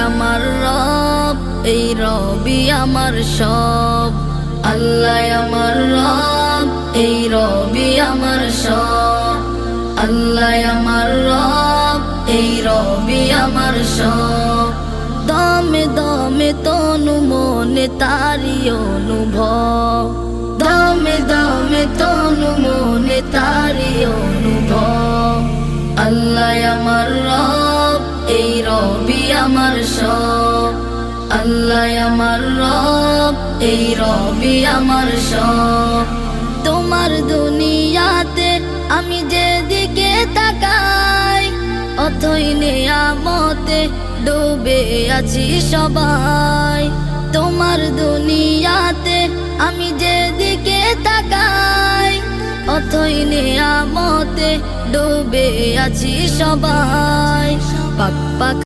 আমার রব, এই রবি আমার সব। আল্লাহ আমার রব, এই রবি আমার সব। আল্লাহ আমার রব, এই রবি আমার সব। দমে দমে তনু মনে তারি অনুভব, দমে দমে তনু মনে তারি অনুভব। আল্লাহ আমার রব, এই রবি আমার সব। আল্লাহ আমার রব, এই রবি আমার সব। তোমার দুনিয়াতে আমি যেদিকে তাকাই, অথই নেয়ামতে ডুবে আছি সবাই। তোমার দুনিয়াতে আমি যেদিকে তাকাই, অথই নেয়ামতে ডুবে আছি সবাই। পাক পাক